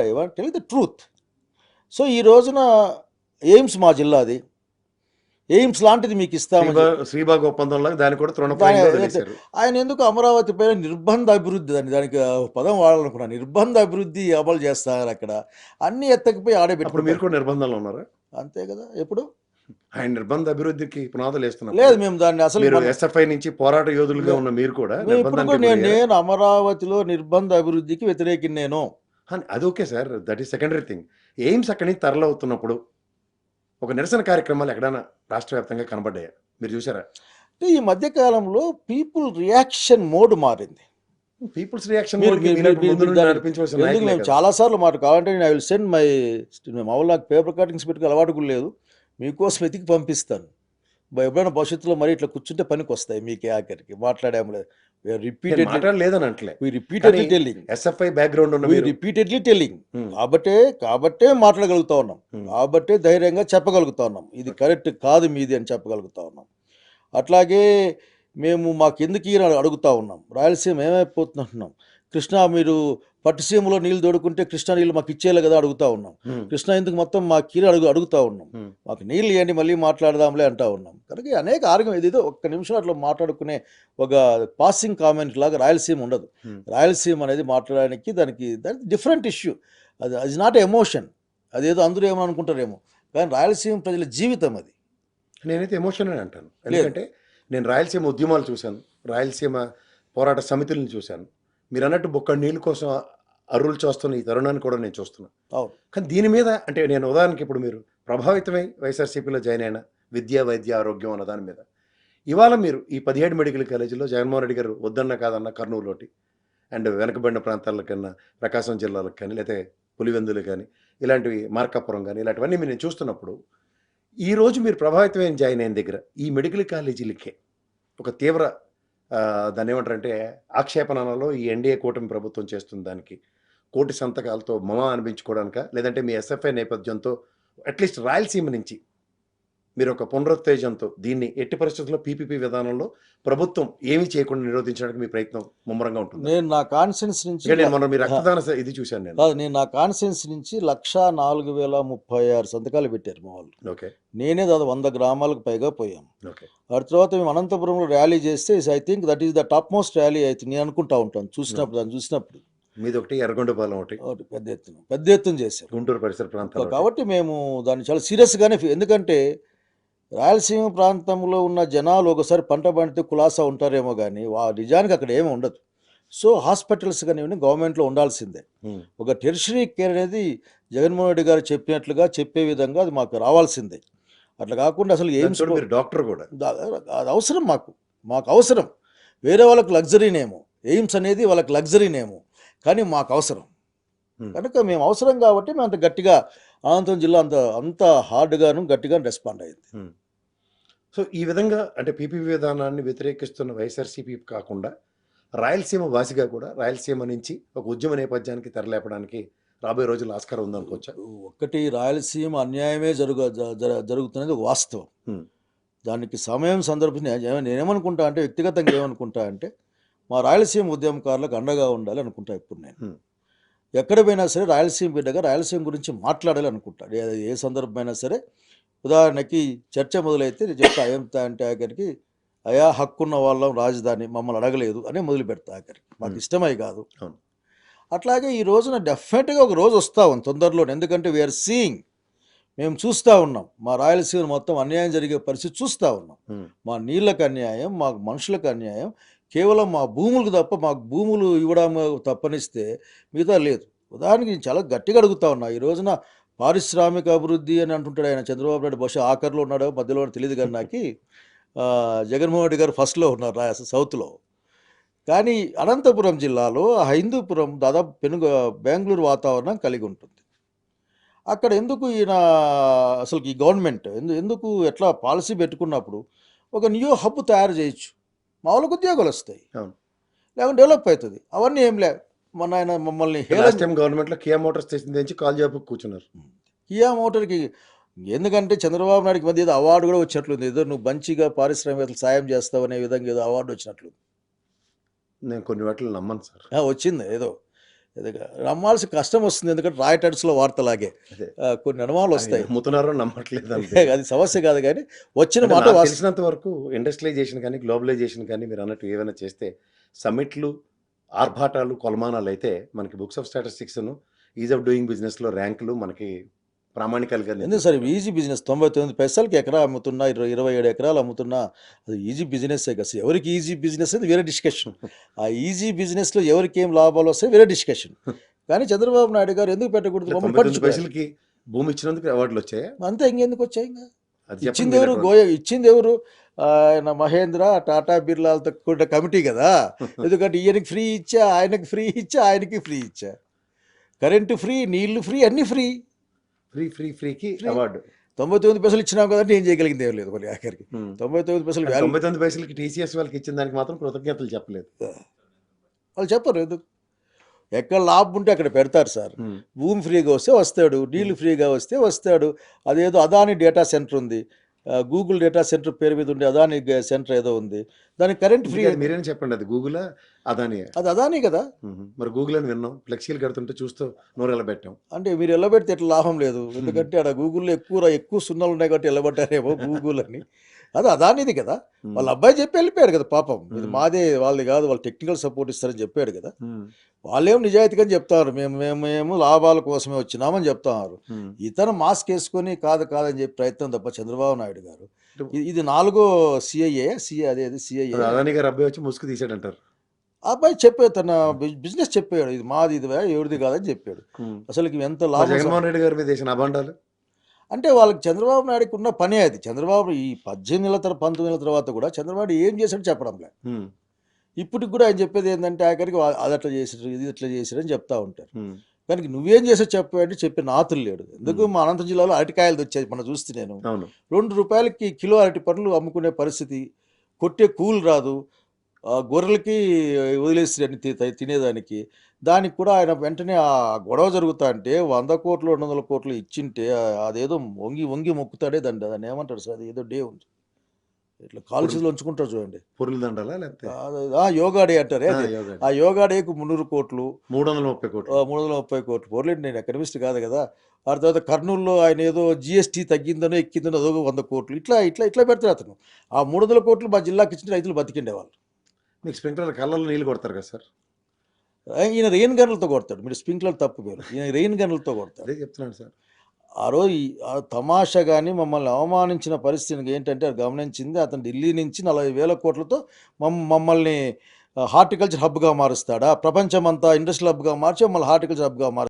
I want tell the truth. So ఈ రోజున AIIMS మా జిల్లాది, ఎయిమ్స్ లాంటిది మీకు ఇస్తామని శ్రీబాగ్ ఒప్పందంలో దాన్ని కూడా దాని తృణప్రాయంగా వదిలేశారు. ఆయన ఎందుకు అమరావతి పైన నిర్బంధ అభివృద్ధి దానికి పదం వాడాలనుకున్నా, నిర్బంధ అభివృద్ధి అమలు చేస్తారు అక్కడ, అన్ని ఎత్తకపోయి ఆడే అప్పుడు మీరు పెట్టుకుంటారు. కూడా నిర్బంధంలో ఉన్నారా? అంతే కదా. ఎప్పుడు ఆయన నిర్బంధ అభివృద్ధికి పునాదులు లేదు, వేస్తున్నారు. మేము దాన్ని అసలు మీరు ఎస్ఎఫ్ఐ నుంచి పోరాట యోధులుగా ఉన్న మీరు కూడా మేము ఇప్పుడు కూడా నిర్బంధానికి గురయ్యారా? నేను అమరావతిలో నిర్బంధ అభివృద్ధికి వ్యతిరేకి నేను. అది okay sir, that is secondary thing. AIIMS అక్కడి నుంచి తరలవుతున్నప్పుడు ఒక నిరసన కార్యక్రమాలు ఎక్కడైనా రాష్ట్ర వ్యాప్తంగా కనబడ్డాయా? మీరు చూసారా? అంటే ఈ మధ్య కాలంలో పీపుల్ రియాక్షన్ మోడ్ మారింది. పీపుల్స్ రియాక్షన్ మీరు- మీరు- మీరు దాన్ని నడిపించవలసిన ఎందుకు నాయకులే మేము కదా. చాలాసార్లు మాట కావాలంటే నేను ఐ విల్ సెండ్ మై మామూలు నాకు పేపర్ కటింగ్స్ పెట్టుకుని అలవాటు కూడా లేదు, మీకోసం వెతికి పంపిస్తాను. ఎప్పుడైనా భవిష్యత్తులో మరి ఇట్లా కూర్చుంటే పనికి వస్తాయి మీకే ఆఖరికి మాట్లాడాము. నేను రిపీటెడ్లీ మాట్లాడలేదని అంటలే, టెల్లింగ్ ఎస్ఎఫ్ఐ బ్యాక్గ్రౌండ్ ఉన్న మీరు రిపీటెడ్లీ టెల్లింగ్. Hmm. కాబట్టే మాట్లాడగలుగుతా ఉన్నాం, Hmm. కాబట్టే ధైర్యంగా చెప్పగలుగుతా ఉన్నాం ఇది కరెక్ట్ కాదు మీది అని చెప్పగలుగుతా ఉన్నాం. అట్లాగే మేము మాకెందుకు ఈయన అడుగుతా ఉన్నాం. రాయలసీమ ఏమైపోతుంటున్నాం, కృష్ణా మీరు పట్టుసీమలో నీళ్ళు తోడుకుంటే కృష్ణా నీళ్ళు మాకు ఇచ్చేయాలి కదా అడుగుతా ఉన్నాం. కృష్ణా ఎందుకు మొత్తం మా కీర అడుగుతా ఉన్నాం. మాకు నీళ్ళు ఇవ్వండి మళ్ళీ మాట్లాడదాంలే అంటా ఉన్నాం. కనుక అనేక ఆర్గ్యుమెంట్, ఏదో ఒక్క నిమిషం అట్లా మాట్లాడుకునే ఒక పాసింగ్ కామెంట్ లాగా రాయలసీమ ఉండదు. రాయలసీమ అనేది మాట్లాడడానికి దానికి డిఫరెంట్ ఇష్యూ. అది నాట్ ఎమోషన్, అదేదో అందరూ ఏమో అనుకుంటారేమో, కానీ రాయలసీమ ప్రజల జీవితం అది. నేనైతే ఎమోషన్ అని అంటాను. ఎందుకంటే నేను రాయలసీమ ఉద్యమాలు చూశాను, రాయలసీమ పోరాట సమితులను చూశాను. మీరు అన్నట్టు బొక్క నీళ్ళ కోసం అరువులు చూస్తున్న ఈ తరుణాన్ని కూడా నేను చూస్తున్నాను. అవును. కానీ దీని మీద అంటే నేను ఉదాహరణకి ఇప్పుడు మీరు ప్రభావితమై వైఎస్ఆర్సీపీలో జాయిన్ అయిన విద్య, వైద్య, ఆరోగ్యం అన్న దాని మీద ఇవాళ మీరు ఈ 17 మెడికల్ కాలేజీలో జగన్మోహన్ రెడ్డి గారు వద్దన్న కాదన్న కర్నూలులోటి అండ్ వెనకబడిన ప్రాంతాలకు కన్నా ప్రకాశం జిల్లాలకు కానీ లేకపోతే పులివెందులు కానీ ఇలాంటివి మార్కాపురం కానీ ఇలాంటివన్నీ మీరు చూస్తున్నప్పుడు ఈరోజు మీరు ప్రభావితమైన జాయిన్ అయిన దగ్గర ఈ మెడికల్ కాలేజీలకే ఒక తీవ్ర దాన్ని ఏమంటారంటే ఆక్షేపణలో ఈ ఎన్డీఏ కూటమి ప్రభుత్వం చేస్తున్న దానికి కోటి సంతకాలతో అనిపించుకోవడానిక, లేదంటే మీ ఎస్ఎఫ్ఐ నేపథ్యంతో అట్లీస్ట్ రాయలసీమ నుంచి మీరు ఒక పునరుత్తేజంతో దీన్ని ఎట్టి పరిస్థితుల్లో పీపీపీ విధానంలో ప్రభుత్వం ఏమీ చేయకుండా నిరోధించడానికి మీ ప్రయత్నం ముమ్మరంగా ఉంటుంది? నేను నా కాన్సెన్స్ నుంచి మీ రక్తదాన ఇది చూశాను నేను. నేను నా కాన్సెన్స్ నుంచి 1,04,036 సంతకాలు పెట్టారు మా వాళ్ళు. ఓకే. నేనే దాదాపు 100 గ్రామాలకు పైగా పోయాం. ఓకే. ఆ తర్వాత మేము అనంతపురంలో ర్యాలీ చేస్తే I think that is the top most rally అయితే నేను అనుకుంటా ఉంటాను దాన్ని చూసినప్పుడు. మీది ఒకటి, ఎర్రగొండపాలెం ఒకటి పెద్ద ఎత్తున చేశారు గుంటూరు పరిసర ప్రాంతాలు. కాబట్టి మేము దాన్ని చాలా సీరియస్గానే, ఎందుకంటే రాయలసీమ ప్రాంతంలో ఉన్న జనాలు ఒకసారి పంట పండితే కులాసా ఉంటారేమో కానీ నిజానికి అక్కడ ఏమీ ఉండదు. సో హాస్పిటల్స్ కానీ గవర్నమెంట్లో ఉండాల్సిందే. ఒక టెరిషరీ కేర్ అనేది జగన్మోహన్ రెడ్డి గారు చెప్పినట్లుగా చెప్పే విధంగా అది మాకు రావాల్సిందే. అట్లా కాకుండా అసలు ఎయిమ్స్ డాక్టర్ కూడా అది అవసరం, మాకు అవసరం. వేరే వాళ్ళకి లగ్జరీనేమో, ఎయిమ్స్ అనేది వాళ్ళకి లగ్జరీనేమో, కానీ మాకు అవసరం. కనుక మేము అవసరం కాబట్టి మేము అంత గట్టిగా అనంతపురం జిల్లా అంత హార్డ్గాను గట్టిగా రెస్పాండ్ అయింది. సో ఈ విధంగా అంటే పీపీపీ విధానాన్ని వ్యతిరేకిస్తున్న వైఎస్ఆర్సీపీ కాకుండా రాయలసీమ వాసిగా కూడా రాయలసీమ నుంచి ఒక ఉద్యమ నేపథ్యానికి తెరలేపడానికి రాబోయే రోజుల్లో ఆస్కారం ఉందనుకోవచ్చా? ఒకటి, రాయలసీమ అన్యాయమే జరుగుతున్నది ఒక వాస్తవం. దానికి సమయం సందర్భం నేనేమనుకుంటా అంటే, వ్యక్తిగతంగా ఏమనుకుంటా అంటే, మా రాయలసీమ ఉద్యమకారులకు అండగా ఉండాలి అనుకుంటా ఇప్పుడు నేను. ఎక్కడ పోయినా సరే రాయలసీమ బిడ్డగా రాయలసీమ గురించి మాట్లాడాలి అనుకుంటా. ఏ సందర్భమైనా సరే, ఉదాహరణకి చర్చ మొదలైతే నేను చెప్తా ఏమిటా అంటే ఆఖరికి, అయా హక్కున్న వాళ్ళం రాజధాని మమ్మల్ని అడగలేదు అని మొదలు పెడతా ఆఖరికి, మాకు ఇష్టమై కాదు. అట్లాగే ఈ రోజున డెఫినెట్గా ఒక రోజు వస్తూ ఉంది తొందరలోనే. ఎందుకంటే వీఆర్ సీయింగ్, మేము చూస్తూ ఉన్నాం మా రాయలసీమ మొత్తం అన్యాయం జరిగే పరిస్థితి చూస్తూ ఉన్నాం. మా నీళ్ళకు అన్యాయం, మా మనుషులకు అన్యాయం, కేవలం మా భూములకు తప్ప, మాకు భూములు ఇవ్వడం తప్పనిస్తే మిగతా లేదు. ఉదాహరణకి నేను చాలా గట్టిగా అడుగుతా ఉన్నా. ఈ రోజున పారిశ్రామిక అభివృద్ధి అని అంటుంటాడు ఆయన, చంద్రబాబు నాయుడు బహుశా ఆఖరిలో ఉన్నాడో మధ్యలో తెలియదు కానీ నాకు, జగన్మోహన్ రెడ్డి గారు ఫస్ట్లో ఉన్నారు సౌత్లో. కానీ అనంతపురం జిల్లాలో హైందూపురం దాదాపు బెంగళూరు వాతావరణం కలిగి ఉంటుంది. అక్కడ ఎందుకు ఈయన అసలు ఈ గవర్నమెంట్ ఎందుకు ఎట్లా పాలసీ పెట్టుకున్నప్పుడు ఒక న్యూ హబ్ తయారు చేయొచ్చు, మా వాళ్ళకు ఉద్యోగాలు వస్తాయి, లేకుంటే డెవలప్ అవుతుంది. అవన్నీ ఏం లే. మొన్న ఆయన మమ్మల్ని గవర్నమెంట్లో కియా మోటార్స్ తెచ్చి కాల్ జాబ్ కూర్చున్నారు. కియా మోటార్కి ఎందుకంటే చంద్రబాబు నాయుడుకి మధ్య ఏదో అవార్డు కూడా వచ్చినట్లుంది, ఏదో నువ్వు మంచిగా పారిశ్రామికవేత్తలు సాయం చేస్తావు అనే విధంగా ఏదో అవార్డు వచ్చినట్లుంది. నేను కొన్ని వాటిని నమ్మను సార్. వచ్చింది ఏదో, నమ్మాల్సిన కష్టం వస్తుంది, ఎందుకంటే రాయటర్స్లో వార్తలాగే అదే కొన్ని అనుమానాలు వస్తాయి. నమ్ముతున్నారో నమ్మట్లేదు అంతే. అది సమస్య కాదు, కానీ వచ్చిన అంటే మాట నాకు వాస్తవం. తెలిసినంత వరకు ఇండస్ట్రియలైజేషన్ కానీ గ్లోబలైజేషన్ కానీ మీరు అన్నట్టు ఏమైనా చేస్తే సమ్మిట్లు, ఆర్భాటాలు, కొలమానాలు అయితే మనకి బుక్స్ ఆఫ్ స్టాటిస్టిక్స్ను ఈజ్ ఆఫ్ డూయింగ్ బిజినెస్లో ర్యాంకులు మనకి ప్రామాణికాలుగా ఎందుకు సార్ ఈజీ బిజినెస్ 99 పైసలకి ఎకరా అమ్ముతున్నా, 27 ఎకరాలు అమ్ముతున్నా, అది ఈజీ బిజినెస్ కదా. ఎవరికి ఈజీ బిజినెస్ అది వేరే డిస్కషన్. ఆ ఈజీ బిజినెస్లో ఎవరికి ఏం లాభాలు వస్తాయి వేరే డిస్కషన్. కానీ చంద్రబాబు నాయుడు గారు ఎందుకు పెట్టకూడదు? మమ్మల్ని 99 పట్టించుకోవాలి. పైసలకి భూమి ఇచ్చినందుకు అవార్డులు వచ్చాయా? అంతే, ఇంకెందుకు వచ్చాయి? ఇంకా అది చెప్పండి ఇచ్చింది ఎవరు? మీరు అటువంటి- ఇచ్చింది ఎవరు? ఆయన మహేంద్ర, టాటా బిర్లాలతో కూడిన కమిటీ కదా. ఎందుకంటే ఈయనకి ఫ్రీ ఇచ్చా, ఆయనకి ఫ్రీ ఇచ్చా, ఆయనకి ఫ్రీ ఇచ్చా, కరెంటు ఫ్రీ, నీళ్లు ఫ్రీ, అన్నీ ఫ్రీ. ఫ్రీకి ఫ్రీ. అవార్డు 99 పైసలు ఇచ్చినాం కదంటే ఏం చేయగలిగింది ఏం లేదు. మరి ఆఖరికి 99 పైసలు వాల్యూ 99 పైసలకి టీసీఎస్ వాళ్ళకి ఇచ్చిన దానికి మాత్రం కృతజ్ఞతలు చెప్పలేదు. వాళ్ళు చెప్పరు. ఎందుకు? ఎక్కడ లాభం ఉంటే అక్కడ పెడతారు సార్. భూమి ఫ్రీగా వస్తే వస్తాడు, నీళ్లు ఫ్రీగా వస్తే వస్తాడు. అదేదో అదాని డేటా సెంటర్ ఉంది, గూగుల్ డేటా సెంటర్ పేరు మీద ఉండే అదాని సెంటర్ ఏదో ఉంది, దానికి కరెంట్ ఫ్రీ. మీరేం చెప్పండి, అది గూగుల్ అదాని? అది అదాని కదా. మరి గూగుల్ అని విన్నాం, ఫ్లెక్సీలు కడుతుంటే చూస్తూ నోరెళ్ళ పెట్టాం. అంటే మీరు ఎల్లబెడితే ఎట్లా లాభం లేదు, ఎందుకంటే అక్కడ గూగుల్లో ఎక్కువ సున్నాలు ఉన్నాయి కాబట్టి ఎల్లబట్టారేమో గూగుల్ అని. అది అదానిది కదా. వాళ్ళ అబ్బాయి చెప్పి వెళ్ళిపోయాడు కదా పాపం. ఇది మాదే, వాళ్ళది కాదు, వాళ్ళు టెక్నికల్ సపోర్ట్ ఇస్తారని చెప్పాడు కదా. వాళ్ళేమో నిజాయితీగా చెప్తారు, మేము లాభాల కోసమే వచ్చినామని చెప్తున్నారు. ఇతను మాస్క్ వేసుకొని కాదని చెప్పి ప్రయత్నం తప్ప చంద్రబాబు నాయుడు గారు. ఇది 4వ సిఐఏ అదాని గారు అబ్బాయి వచ్చి ముసుగు తీసాడంటారు. ఆ అబ్బాయి చెప్పాడు, తన బిజినెస్ చెప్పాడు, ఇది మాది, ఇది ఎవరిది కాదని చెప్పాడు. అసలు ఎంత లాభం. జగన్మోహన్ రెడ్డి గారి మీద వేసిన అభాండాలు అంటే వాళ్ళకి చంద్రబాబు నాయుడుకి ఉన్న పనే అది. చంద్రబాబు ఈ 19 ఏళ్ళ తర్వాత కూడా చంద్రబాబు ఏం చేశాడు చెప్పడంలే. ఇప్పటికి కూడా ఆయన చెప్పేది ఏంటంటే ఆఖరికి అది అట్లా చేసారు, ఇది ఇట్లా చేసారు అని చెప్తా ఉంటారు. కానీ నువ్వేం చేసావు చెప్పావంటే చెప్పే నాతులు లేడు. ఎందుకు మా అనంతపురం జిల్లాలో అరటికాయలు వచ్చాయి, మనం చూస్తే నేను అవును. 2 రూపాయలకి కిలో అరటి పండ్లు అమ్ముకునే పరిస్థితి, కొట్టే కూలు రాదు, గొర్రెలకి వదిలేసి తినేదానికి. దానికి కూడా ఆయన వెంటనే ఆ గొడవ జరుగుతా అంటే 100 కోట్లు 200 కోట్లు ఇచ్చింటే అదేదో వంగి మొక్కుతాడే దాన్ని ఏమంటారు సార్, అది ఏదో డే ఉంది, ఇట్లా కాల్చీలో ఉంచుకుంటారు చూడండి, పొరుల దండాలా లేకపోతే యోగా డే అంటారే అది. యోగా ఆ యోగా డేకు 300 కోట్లు 330 కోట్లు 330 కోట్లు. పోర్లేదు, నేను ఎకనమిస్ట్ కాదు కదా. ఆ తర్వాత కర్నూలులో ఆయన ఏదో జిఎస్టీ తగ్గిందనో ఎక్కిందనో అదో 100 కోట్లు. ఇట్లా పెడతారు అతను. ఆ 300 కోట్లు మా జిల్లాకి ఇచ్చిన రైతులు బతికిండేవాళ్ళు. మీకు స్ప్రింక్లర్ కళ్ళలో నీళ్ళు కొడతారు కదా సార్? ఈయన రెయిన్ గన్లతో కొడతాడు. మీరు స్ప్రింక్లర్ తప్పు పేరు, ఈయన రెయిన్ గన్లతో కొడతాడు. అదే చెప్తున్నాను సార్. ఆ రోజు ఆ తమాషా కానీ మమ్మల్ని అవమానించిన పరిస్థితికి ఏంటంటే అది గమనించింది, అతను ఢిల్లీ నుంచి 40,000 కోట్లతో మమ్మల్ని హార్టికల్చర్ హబ్గా మారుస్తాడా, ప్రపంచమంతా ఇండస్ట్రియల్ హబ్గా మార్చి మమ్మల్ని హార్టికల్చర్ హబ్గా మారుస్తాడు.